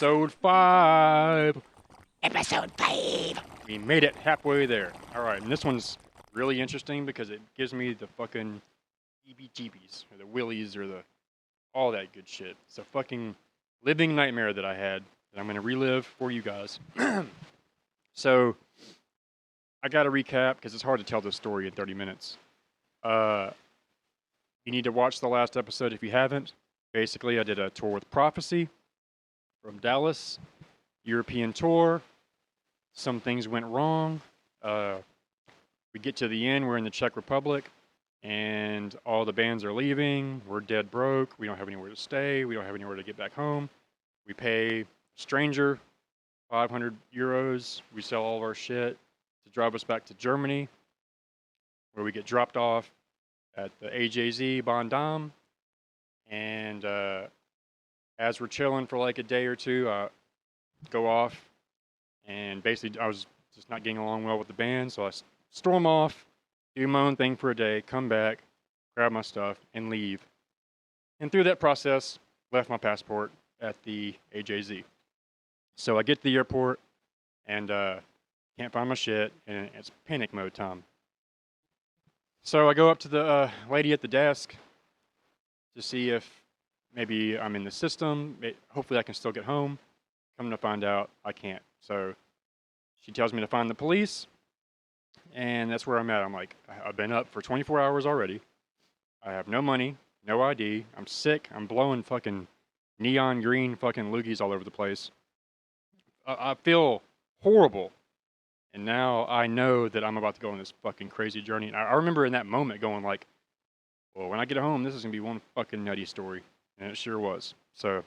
Episode 5. Episode 5. We made it halfway there. Alright, and this one's really interesting because it gives me the fucking EBGBs, or the willies, or the all that good shit. It's a fucking living nightmare that I had that I'm going to relive for you guys. So, I got to recap because it's hard to tell this story in 30 minutes. You need to watch the last episode if you haven't. Basically, I did a tour with Prophecy from Dallas, European tour. Some things went wrong. We get to the end, we're in the Czech Republic, and all the bands are leaving. We're dead broke. We don't have anywhere to stay. We don't have anywhere to get back home. We pay stranger 500 euros. We sell all of our shit to drive us back to Germany, where we get dropped off at the AJZ Bondam. And as we're chilling for like a day or two, I go off. And basically, I was just not getting along well with the band, so I storm off, do my own thing for a day, come back, grab my stuff, and leave. And through that process, left my passport at the AJZ. So I get to the airport, and can't find my shit, and it's panic mode time. So I go up to the lady at the desk to see if maybe I'm in the system. Hopefully I can still get home. Come to find out, I can't. So she tells me to find the police, and that's where I'm at. I'm like, I've been up for 24 hours already. I have no money, no ID. I'm sick. I'm blowing fucking neon green fucking loogies all over the place. I feel horrible. And now I know that I'm about to go on this fucking crazy journey. And I remember in that moment going like, well, when I get home, this is going to be one fucking nutty story. And it sure was. So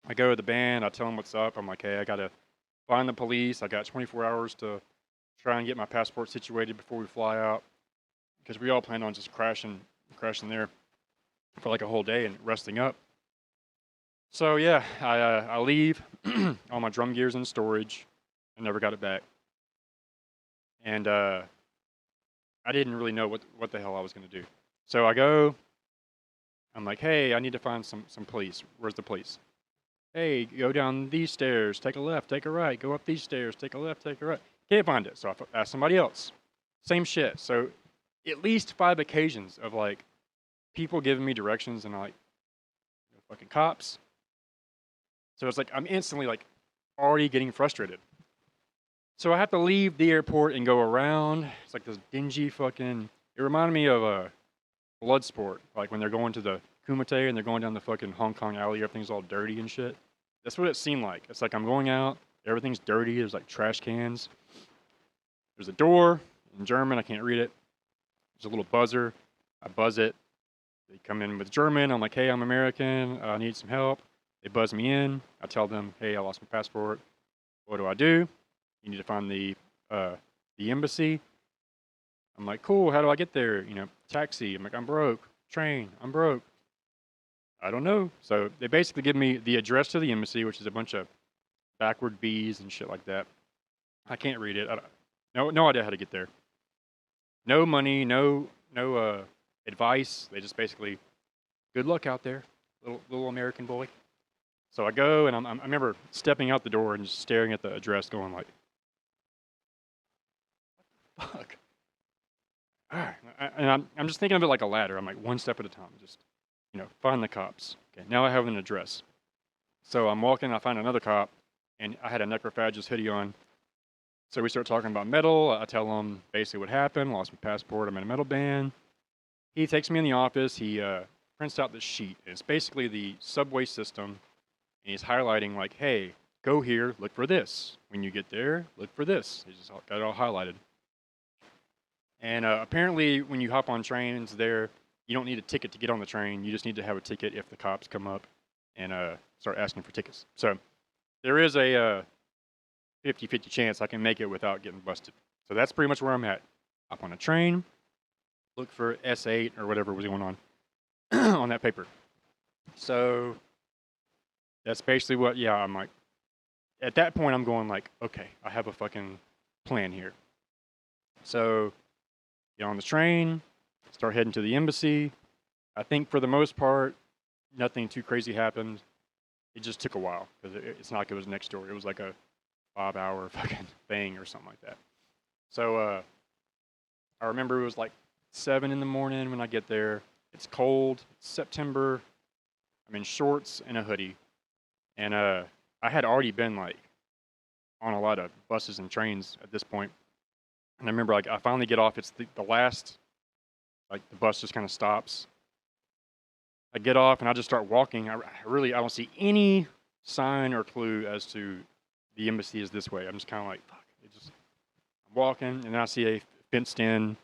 I go to the band. I tell them what's up. I'm like, hey, I got to find the police. I got 24 hours to try and get my passport situated before we fly out. Because we all planned on just crashing there for like a whole day and resting up. So yeah, I leave. All my drum gear's in storage. I never got it back. And I didn't really know what the hell I was going to do. So I go. I'm like, hey, I need to find some police. Where's the police? Hey, go down these stairs, take a left, take a right, go up these stairs, take a left, take a right. Can't find it, so I asked somebody else. Same shit. So at least 5 occasions of like people giving me directions and like fucking cops. So it's like I'm instantly like already getting frustrated. So I have to leave the airport and go around. It's like this dingy fucking. It reminded me of a Bloodsport, like when they're going to the Kumite and they're going down the fucking Hong Kong alley, everything's all dirty and shit. That's what it seemed like. It's like I'm going out, everything's dirty, there's like trash cans. There's a door, in German, I can't read it. There's a little buzzer, I buzz it. They come in with German, I'm like, hey, I'm American, I need some help. They buzz me in, I tell them, hey, I lost my passport. What do? You need to find the embassy. I'm like, cool, how do I get there? You know, taxi. I'm like, I'm broke. Train, I'm broke. I don't know. So they basically give me the address to the embassy, which is a bunch of backward B's and shit like that. I can't read it. No idea how to get there. No money, no advice. They just basically, good luck out there, little American boy. So I go, and I remember stepping out the door and just staring at the address going like, fuck. Alright, and I'm just thinking of it like a ladder. I'm like one step at a time, just, find the cops. Okay, now I have an address. So I'm walking, I find another cop, and I had a necrophagist hoodie on. So we start talking about metal. I tell him basically what happened, lost my passport, I'm in a metal band. He takes me in the office, he prints out this sheet. It's basically the subway system, and he's highlighting like, hey, go here, look for this. When you get there, look for this. He's just got it all highlighted. And apparently, when you hop on trains there, you don't need a ticket to get on the train. You just need to have a ticket if the cops come up and start asking for tickets. So there is a 50-50 chance I can make it without getting busted. So that's pretty much where I'm at. Hop on a train, look for S8 or whatever was going on on that paper. So that's basically what, I'm like, at that point, I'm going like, okay, I have a fucking plan here. So get on the train, start heading to the embassy. I think for the most part, nothing too crazy happened. it just took a while because it's not like it was next door. It was like a 5 hour fucking thing or something like that. So I remember it was like 7 in the morning when I get there. It's cold. It's September. I'm in shorts and a hoodie, and I had already been like on a lot of buses and trains at this point. And I remember like I finally get off. It's the last, like the bus just kind of stops. I get off and I just start walking. I don't see any sign or clue as to the embassy is this way. I'm just kind of like, fuck. I'm walking and then I see a fenced in,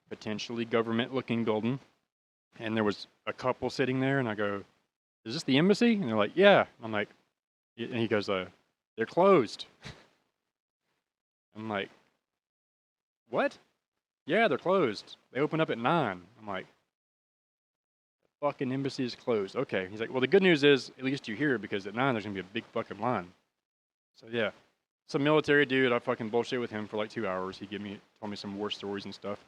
potentially government looking building. And there was a couple sitting there and I go, is this the embassy? And they're like, yeah. I'm like, and he goes, they're closed. I'm like, what? Yeah, they're closed. They open up at 9. I'm like, the fucking embassy is closed. Okay. He's like, well, the good news is at least you're here because at 9 there's gonna be a big fucking line. So yeah, some military dude. I fucking bullshit with him for like 2 hours. He told me some war stories and stuff.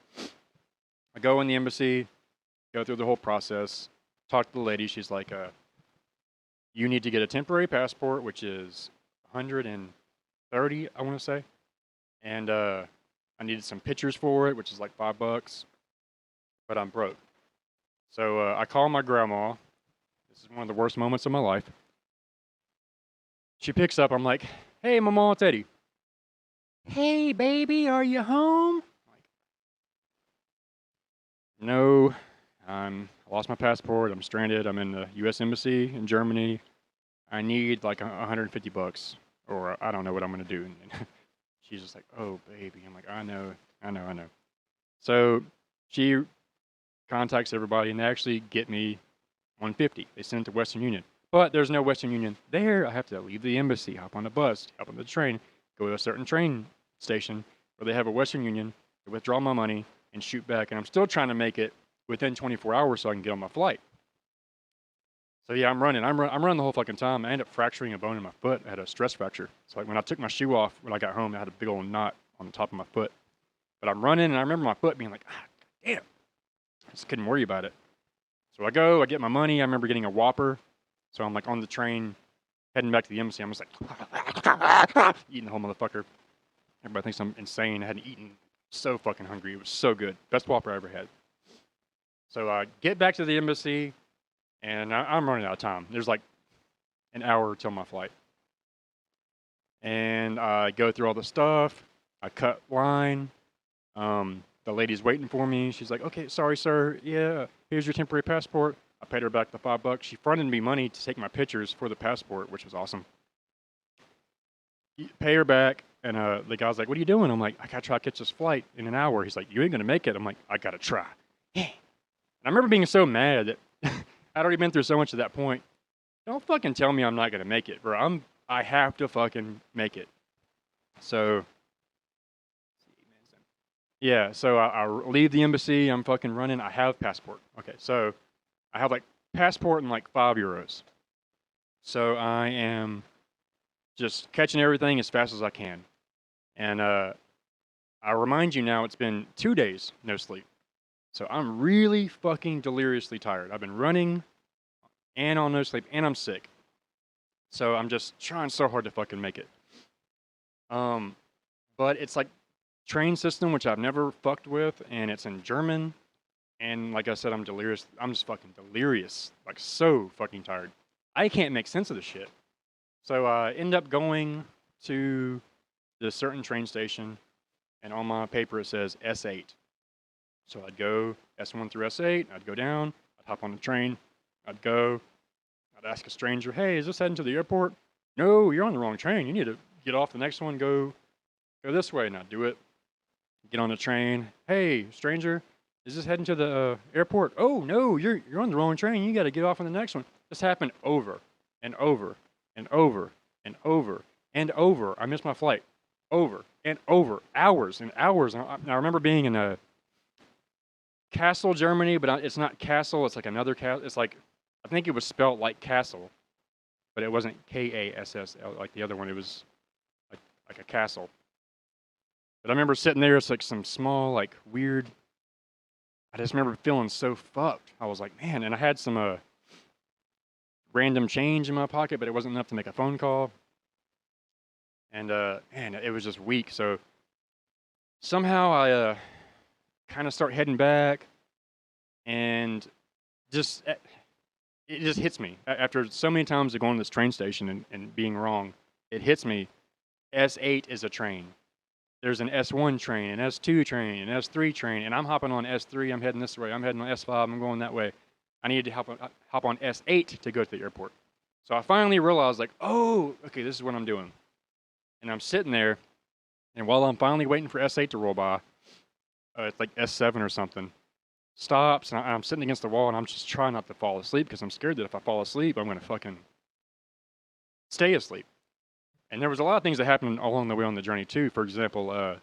I go in the embassy, go through the whole process, talk to the lady. She's like, you need to get a temporary passport, which is 130, I want to say, and I needed some pictures for it, which is like $5, but I'm broke. So I call my grandma. This is one of the worst moments of my life. She picks up. I'm like, hey, Mama, it's Eddie. Hey, baby, are you home? Like, no, I lost my passport. I'm stranded. I'm in the U.S. Embassy in Germany. I need like $150, or I don't know what I'm gonna do. And she's just like, oh, baby. I'm like, I know. So she contacts everybody, and they actually get me 150. They send it to Western Union. But there's no Western Union there. I have to leave the embassy, hop on a bus, hop on the train, go to a certain train station where they have a Western Union, to withdraw my money, and shoot back. And I'm still trying to make it within 24 hours so I can get on my flight. So yeah, I'm running the whole fucking time. I ended up fracturing a bone in my foot. I had a stress fracture. So like when I took my shoe off when I got home, I had a big old knot on the top of my foot. But I'm running, and I remember my foot being like, damn. I just couldn't worry about it. So I get my money. I remember getting a Whopper. So I'm like on the train, heading back to the embassy. I'm just like, eating the whole motherfucker. Everybody thinks I'm insane. I hadn't eaten. So fucking hungry. It was so good. Best Whopper I ever had. So I get back to the embassy, and I'm running out of time. There's like an hour till my flight. And I go through all the stuff. I cut line. The lady's waiting for me. She's like, okay, sorry, sir. Yeah, here's your temporary passport. I paid her back the $5. She fronted me money to take my pictures for the passport, which was awesome. Pay her back, and the guy's like, what are you doing? I'm like, I gotta try to catch this flight in an hour. He's like, you ain't gonna make it. I'm like, I gotta try. And I remember being so mad that I'd already been through so much at that point. Don't fucking tell me I'm not gonna make it, bro. I have to fucking make it. So yeah, so I leave the embassy. I'm fucking running. I have passport. Okay, so I have like passport and like €5. So I am just catching everything as fast as I can. And I remind you now, it's been 2 days no sleep. So I'm really fucking deliriously tired. I've been running and on no sleep, and I'm sick. So I'm just trying so hard to fucking make it. But it's like train system, which I've never fucked with, and it's in German. And like I said, I'm delirious. I'm just fucking delirious. Like so fucking tired. I can't make sense of this shit. So I end up going to this certain train station, and on my paper it says S8. So I'd go S1 through S8, I'd go down, I'd hop on the train, I'd ask a stranger, hey, is this heading to the airport? No, you're on the wrong train. You need to get off the next one, go this way, and I'd do it. Get on the train. Hey, stranger, is this heading to the airport? Oh, no, you're on the wrong train. You got to get off on the next one. This happened over and over and over and over and over. I missed my flight. Over and over. Hours and hours. And I remember being in a Kassel, Germany, but it's not Kassel. It's like another Kassel. It's like, I think it was spelled like Castle, but it wasn't Kassl like the other one. It was like a castle. But I remember sitting there. It's like some small, like weird. I just remember feeling so fucked. I was like, man, and I had some random change in my pocket, but it wasn't enough to make a phone call. And man, it was just weak. So somehow I kind of start heading back, and just it just hits me after so many times of going to this train station and being wrong. It hits me. S8 is a train. There's an S1 train, an S2 train, an S3 train, and I'm hopping on S3. I'm heading this way. I'm heading on S5. I'm going that way. I needed to hop on S8 to go to the airport. So I finally realized, like, oh, okay, this is what I'm doing. And I'm sitting there, and while I'm finally waiting for S8 to roll by, it's like S7 or something, stops, and I'm sitting against the wall, and I'm just trying not to fall asleep because I'm scared that if I fall asleep, I'm going to fucking stay asleep. And there was a lot of things that happened along the way on the journey, too. For example,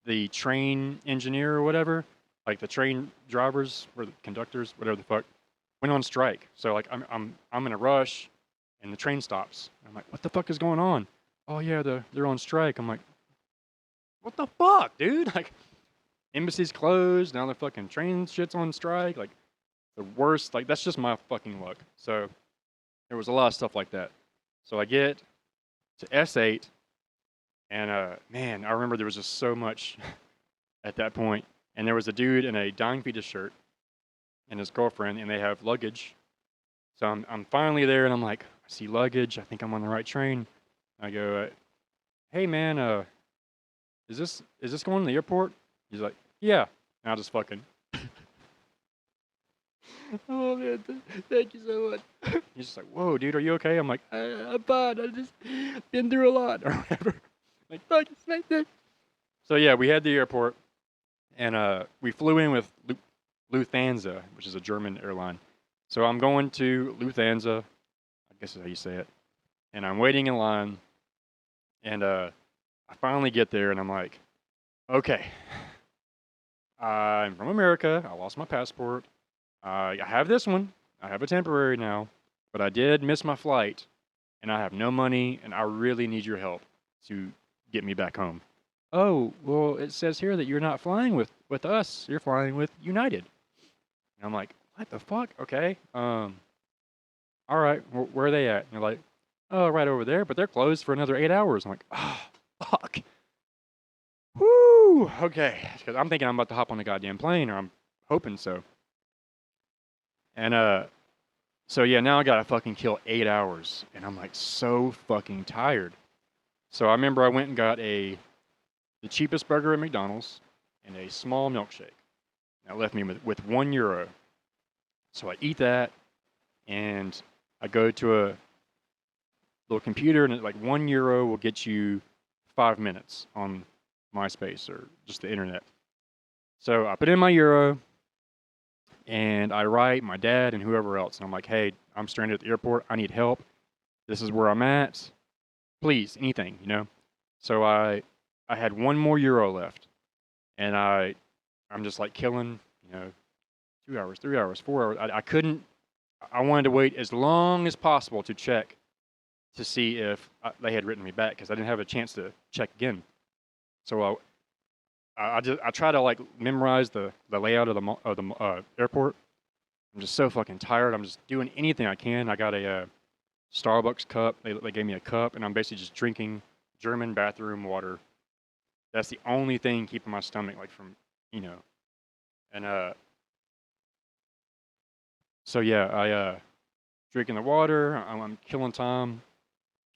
the train engineer or whatever, like the train drivers or the conductors, whatever the fuck, went on strike. So like I'm in a rush, and the train stops. I'm like, what the fuck is going on? Oh yeah, they're on strike. I'm like, what the fuck, dude? Like, embassy's closed. Now the fucking train shit's on strike. Like, the worst. Like, that's just my fucking luck. So there was a lot of stuff like that. So I get to S8, and man, I remember there was just so much at that point. And there was a dude in a Dying Fetus shirt and his girlfriend, and they have luggage. So I'm finally there, and I'm like, I see luggage. I think I'm on the right train. I go, hey man, is this going to the airport? He's like, yeah. And I just fucking, oh man, thank you so much. He's just like, whoa, dude, are you okay? I'm like, I'm fine. I just been through a lot or whatever. Like, fuck, it's like. So yeah, we had the airport, and we flew in with Lufthansa, which is a German airline. So I'm going to Lufthansa, I guess is how you say it, and I'm waiting in line, and I finally get there, and I'm like, okay, I'm from America. I lost my passport. I have this one. I have a temporary now, but I did miss my flight, and I have no money, and I really need your help to get me back home. Oh, well, it says here that you're not flying with us. You're flying with United. And I'm like, what the fuck? Okay. All right. Where are they at? And they're like, oh, right over there, but they're closed for another 8 hours. I'm like, oh, fuck. Whoo. Okay. Because I'm thinking I'm about to hop on the goddamn plane, or I'm hoping so. And so yeah, now I gotta fucking kill 8 hours, and I'm like so fucking tired. So I remember I went and got the cheapest burger at McDonald's and a small milkshake. That left me with €1. So I eat that, and I go to a little computer, and like €1 will get you 5 minutes on MySpace or just the internet. So I put in my euro, and I write my dad and whoever else, and I'm like, hey, I'm stranded at the airport. I need help. This is where I'm at. Please, anything, you know. So I had one more euro left, and I'm just like killing, you know, 2 hours, 3 hours, 4 hours. I couldn't. I wanted to wait as long as possible to check to see if they had written me back because I didn't have a chance to check again. So I try to like memorize the layout of the airport. I'm just so fucking tired. I'm just doing anything I can. I got a Starbucks cup. They gave me a cup, and I'm basically just drinking German bathroom water. That's the only thing keeping my stomach like from, you know. And so yeah, I drinking the water. I'm killing time.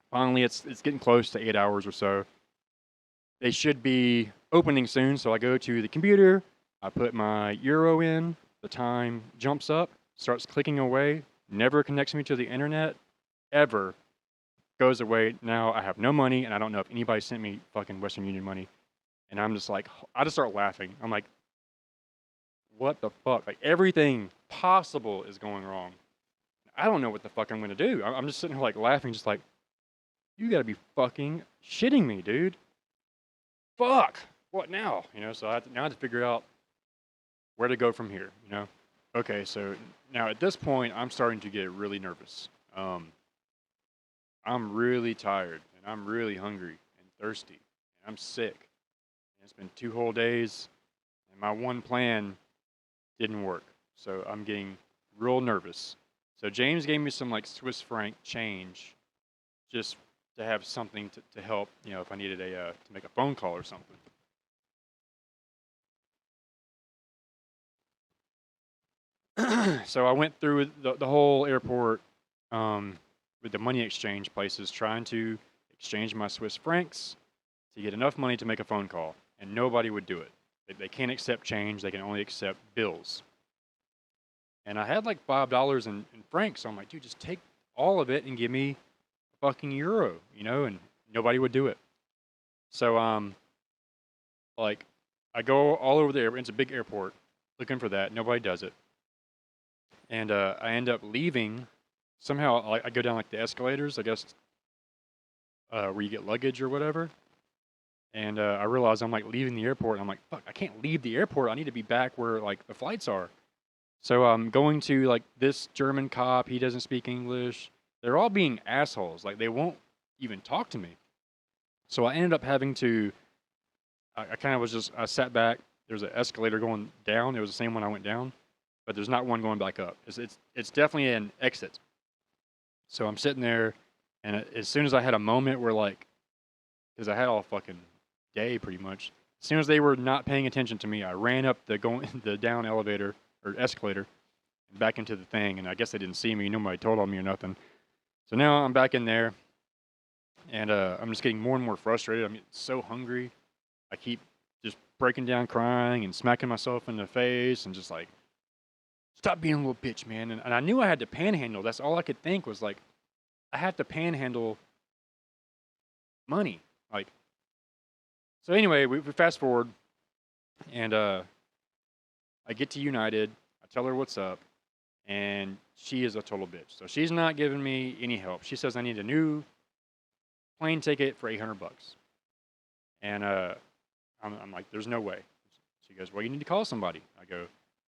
Finally, it's getting close to 8 hours or so. They should be opening soon, so I go to the computer. I put my euro in. The time jumps up, starts clicking away. Never connects me to the internet, ever. Goes away. Now I have no money, and I don't know if anybody sent me fucking Western Union money. And I'm just like, I just start laughing. I'm like, what the fuck? Like, everything possible is going wrong. I don't know what the fuck I'm gonna do. I'm just sitting here like laughing, just like, you gotta be fucking shitting me, dude. Fuck. What now? You know, so now I have to figure out where to go from here, you know? Okay, so now at this point, I'm starting to get really nervous. I'm really tired, and I'm really hungry and thirsty, and I'm sick. And it's been 2 whole days, and my one plan didn't work. So I'm getting real nervous So James gave me some like Swiss franc change, just to have something to help, if I needed to make a phone call or something. So I went through the whole airport with the money exchange places trying to exchange my Swiss francs to get enough money to make a phone call, and nobody would do it. They can't accept change, they can only accept bills. And I had like $5 in francs, so I'm like, dude, just take all of it and give me a fucking euro, and nobody would do it. So, like, I go all over there. It's a big airport looking for that. Nobody does it. And I end up leaving. Somehow, I go down like the escalators, I guess, where you get luggage or whatever. And I realize I'm like leaving the airport. And I'm like, fuck, I can't leave the airport. I need to be back where like the flights are. So I'm going to like this German cop. He doesn't speak English. They're all being assholes. Like they won't even talk to me. So I ended up having to. I kind of was just. I sat back. There's an escalator going down. It was the same one I went down, but there's not one going back up. It's definitely an exit. So I'm sitting there, and as soon as I had a moment where like, because I had all fucking day pretty much. As soon as they were not paying attention to me, I ran up the down elevator or escalator and back into the thing, and I guess they didn't see me. Nobody told on me or nothing. So now I'm back in there, and I'm just getting more and more frustrated. I'm so hungry. I keep just breaking down, crying, and smacking myself in the face, and just like, stop being a little bitch, man. And I knew I had to panhandle. That's all I could think was like, I have to panhandle money. Like, so anyway, we fast forward, and I get to United. I tell her what's up, and she is a total bitch. So she's not giving me any help. She says I need a new plane ticket for $800, and I'm like, there's no way. She goes, well, you need to call somebody. I go,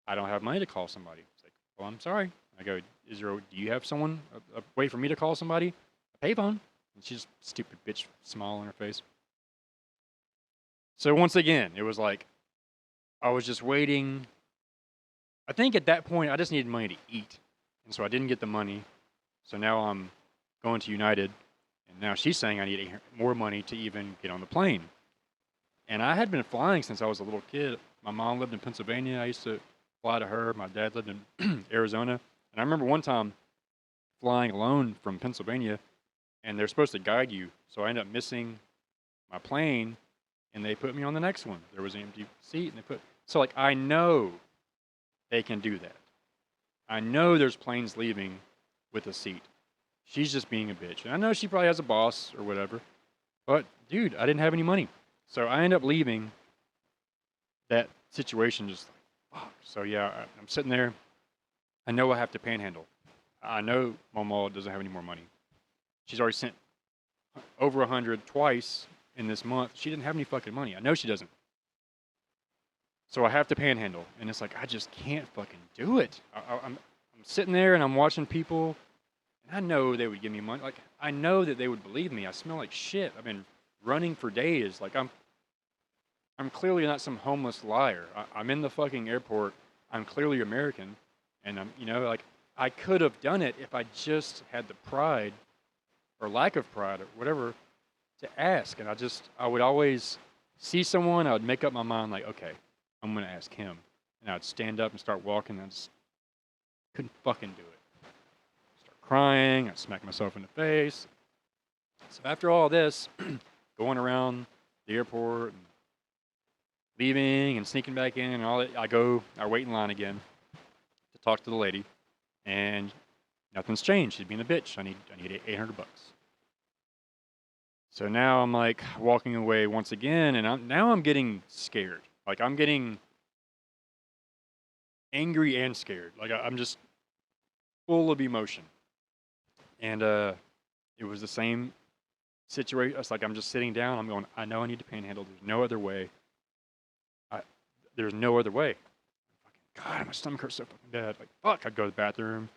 I don't have money to call somebody. It's like, well, I'm sorry. I go, do you have someone, a way for me to call somebody? A payphone? And she's stupid bitch, smile on her face. So once again, it was like, I was just waiting. I think at that point, I just needed money to eat. And so I didn't get the money. So now I'm going to United. And now she's saying I need more money to even get on the plane. And I had been flying since I was a little kid. My mom lived in Pennsylvania. I used to fly to her. My dad lived in Arizona. And I remember one time flying alone from Pennsylvania, and they're supposed to guide you. So I ended up missing my plane, and they put me on the next one. There was an empty seat, and so like I know they can do that. I know there's planes leaving with a seat. She's just being a bitch. And I know she probably has a boss or whatever. But dude, I didn't have any money. So I end up leaving that situation just like, fuck. So yeah, I'm sitting there. I know I have to panhandle. I know Momo doesn't have any more money. She's already sent over 100 twice in this month. She didn't have any fucking money. I know she doesn't. So I have to panhandle. And it's like, I just can't fucking do it. I'm sitting there and I'm watching people. And I know they would give me money. Like, I know that they would believe me. I smell like shit. I've been running for days. Like, I'm clearly not some homeless liar. I'm in the fucking airport. I'm clearly American. And like, I could have done it if I just had the pride or lack of pride or whatever to ask. And I would always see someone, I would make up my mind like, okay, I'm going to ask him. And I'd stand up and start walking. And I just couldn't fucking do it. Start crying. I'd smack myself in the face. So after all this, going around the airport and leaving and sneaking back in and all that, I wait in line again to talk to the lady. And nothing's changed. She's being a bitch. I need $800. So now I'm like walking away once again, and I'm getting scared. Like I'm getting angry and scared. Like I'm just full of emotion. And it was the same situation. It's like I'm just sitting down. I'm going, I know I need to panhandle. There's no other way. There's no other way. God, my stomach hurts so fucking bad. Like fuck, I'd go to the bathroom,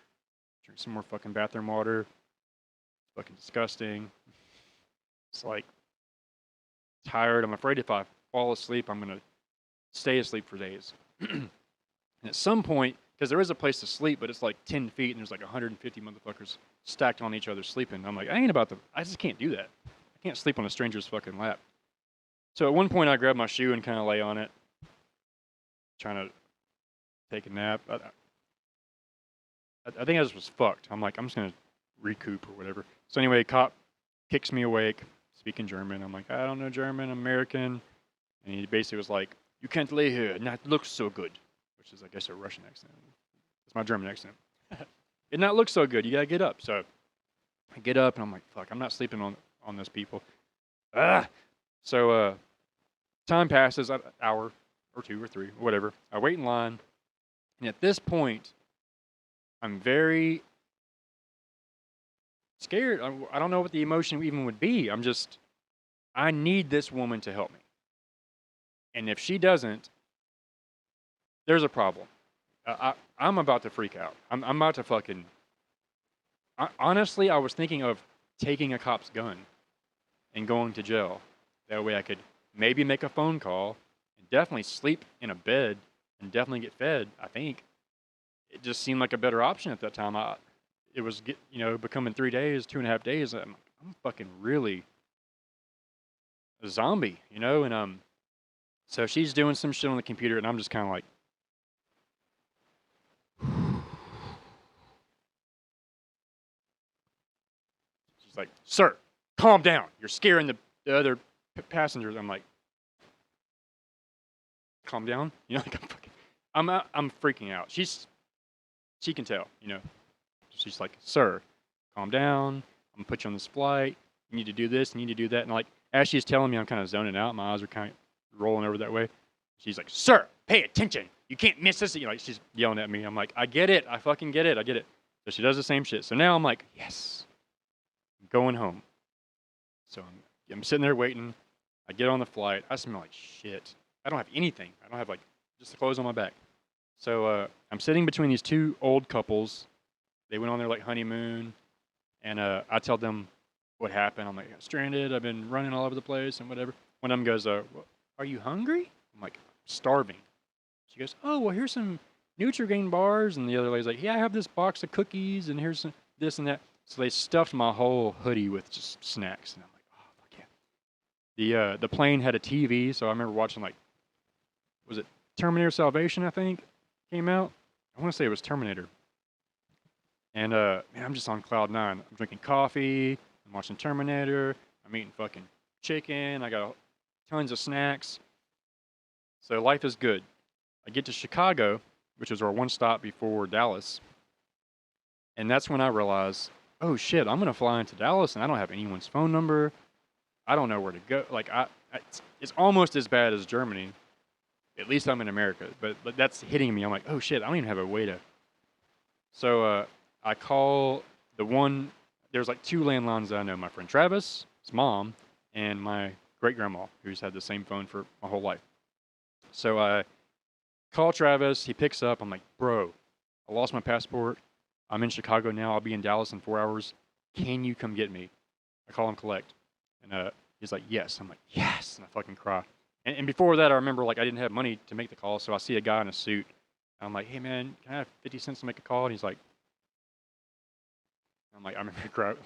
drink some more fucking bathroom water. It's fucking disgusting. It's like tired. I'm afraid if I fall asleep, I'm gonna stay asleep for days. And at some point, because there is a place to sleep, but it's like 10 feet and there's like 150 motherfuckers stacked on each other sleeping. I'm like, I just can't do that. I can't sleep on a stranger's fucking lap. So at one point, I grabbed my shoe and kind of lay on it, trying to take a nap. I think I just was fucked. I'm like, I'm just gonna recoup or whatever. So anyway, cop kicks me awake, speaking German. I'm like, I don't know German, I'm American. And he basically was like, you can't lay here and not look so good, which is, I guess, a Russian accent. It's my German accent. It not look so good. You gotta get up. So I get up and I'm like, fuck, I'm not sleeping on those people. Ah. So time passes, an hour or 2 or 3, or whatever. I wait in line, and at this point, I'm very scared. I don't know what the emotion even would be. I need this woman to help me. And if she doesn't, there's a problem. I'm about to freak out. I'm about to fucking. Honestly, I was thinking of taking a cop's gun and going to jail. That way I could maybe make a phone call and definitely sleep in a bed and definitely get fed, I think. It just seemed like a better option at that time. It was becoming 3 days, 2.5 days. I'm fucking really a zombie, and so she's doing some shit on the computer and I'm just kind of like, she's like, sir, calm down. You're scaring the other passengers. I'm like, calm down. Like I'm freaking out. She can tell, She's like, sir, calm down. I'm gonna put you on this flight. You need to do this. You need to do that. And like, as she's telling me, I'm kind of zoning out. My eyes are kind of rolling over that way. She's like, sir, pay attention. You can't miss this. Like, she's yelling at me. I'm like, I get it. I fucking get it. I get it. So she does the same shit. So now I'm like, yes, I'm going home. So I'm sitting there waiting. I get on the flight. I smell like shit. I don't have anything. I don't have like just the clothes on my back. So I'm sitting between these two old couples. They went on their like honeymoon, and I tell them what happened. I'm like, stranded. I've been running all over the place and whatever. One of them goes, are you hungry? I'm like, starving. She goes, oh, well, here's some Nutrigrain bars. And the other lady's like, yeah, I have this box of cookies, and here's some this and that. So they stuffed my whole hoodie with just snacks. And I'm like, oh, fuck yeah. The plane had a TV, so I remember watching, like, was it Terminator Salvation, I think, came out? I want to say it was Terminator. And, man, I'm just on cloud 9. I'm drinking coffee. I'm watching Terminator. I'm eating fucking chicken. I got tons of snacks. So life is good. I get to Chicago, which was our one stop before Dallas. And that's when I realize, oh shit, I'm going to fly into Dallas and I don't have anyone's phone number. I don't know where to go. Like, it's almost as bad as Germany. At least I'm in America. But that's hitting me. I'm like, oh shit, I don't even have a way to. So I call there's like 2 landlines that I know. My friend Travis, his mom, and my great-grandma, who's had the same phone for my whole life. So I call Travis. He picks up. I'm like, bro, I lost my passport. I'm in Chicago now. I'll be in Dallas in 4 hours. Can you come get me? I call him collect. And he's like, yes. I'm like, yes. And I fucking cry. And before that, I remember, like, I didn't have money to make the call. So I see a guy in a suit. I'm like, hey, man, can I have 50 cents to make a call? And he's like, I remember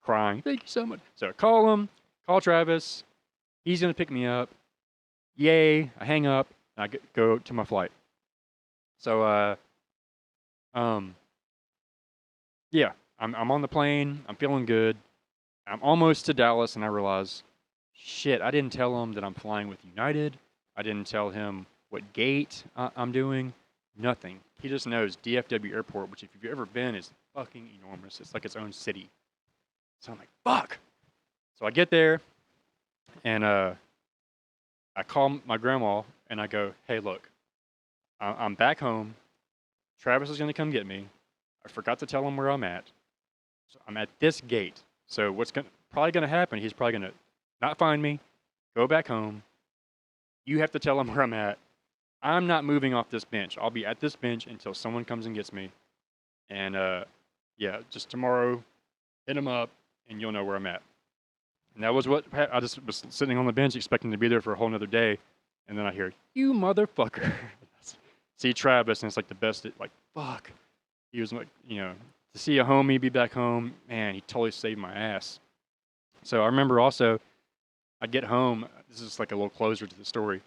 crying. Thank you so much. So I call him, call Travis. He's going to pick me up. Yay. I hang up. And I go to my flight. So, yeah, I'm on the plane. I'm feeling good. I'm almost to Dallas, and I realize, shit, I didn't tell him that I'm flying with United. I didn't tell him what gate I'm doing. Nothing. He just knows DFW Airport, which if you've ever been, is fucking enormous. It's like its own city. So I'm like, fuck. So I get there, and I call my grandma, and I go, hey, look, I'm back home. Travis is going to come get me. I forgot to tell him where I'm at. So I'm at this gate. So what's probably going to happen, he's probably going to not find me, go back home. You have to tell him where I'm at. I'm not moving off this bench. I'll be at this bench until someone comes and gets me. And, yeah, just tomorrow, hit him up, and you'll know where I'm at. And that was what I just was sitting on the bench expecting to be there for a whole nother day. And then I hear, you motherfucker. see Travis, and it's like the best. Like fuck, he was like, you know, to see a homie be back home, man, he totally saved my ass. So I remember also, I get home. This is like a little closer to the story.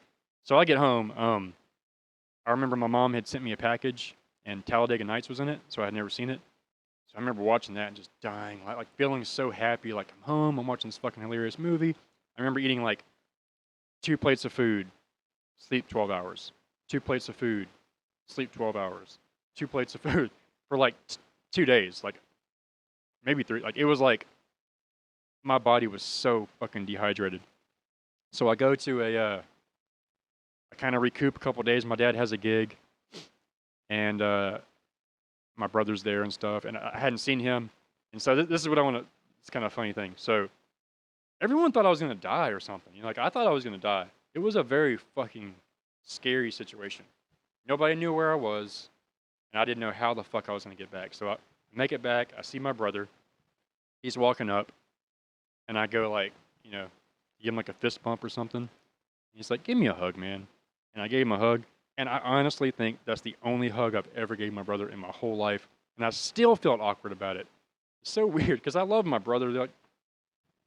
So I get home. I remember my mom had sent me a package, and Talladega Nights was in it, so I had never seen it. So I remember watching that and just dying, like feeling so happy, like I'm home, I'm watching this fucking hilarious movie. I remember eating like 2 plates of food, sleep 12 hours. 2 plates of food, sleep 12 hours. 2 plates of food for like 2 days, like maybe three. Like it was like my body was so fucking dehydrated. So I go to I kind of recoup a couple days. My dad has a gig, and my brother's there and stuff, and I hadn't seen him. And so this is what I want to. It's kind of a funny thing. So everyone thought I was gonna die or something. You know, like I thought I was gonna die. It was a very fucking scary situation. Nobody knew where I was, and I didn't know how the fuck I was gonna get back. So I make it back. I see my brother. He's walking up, and I go like, you know, give him like a fist bump or something. He's like, "Give me a hug, man." And I gave him a hug, and I honestly think that's the only hug I've ever gave my brother in my whole life, and I still felt awkward about it. It's so weird because I love my brother. Like,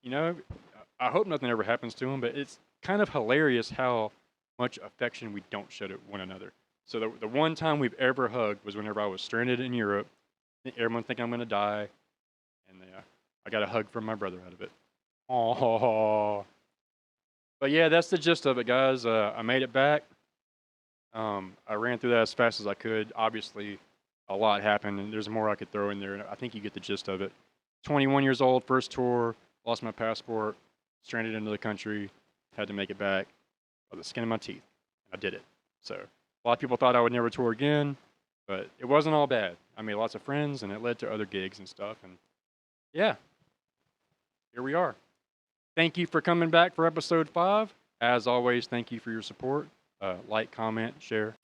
you know, I hope nothing ever happens to him, but it's kind of hilarious how much affection we don't show to one another. So the one time we've ever hugged was whenever I was stranded in Europe. Everyone think I'm gonna die, and I got a hug from my brother out of it. Oh, but yeah, that's the gist of it, guys. I made it back. I ran through that as fast as I could. Obviously, a lot happened, and there's more I could throw in there. I think you get the gist of it. 21 years old, first tour, lost my passport, stranded into the country, had to make it back by the skin of my teeth. I did it. So a lot of people thought I would never tour again, but it wasn't all bad. I made lots of friends, and it led to other gigs and stuff. And yeah, here we are. Thank you for coming back for episode 5. As always, thank you for your support. Like, comment, share.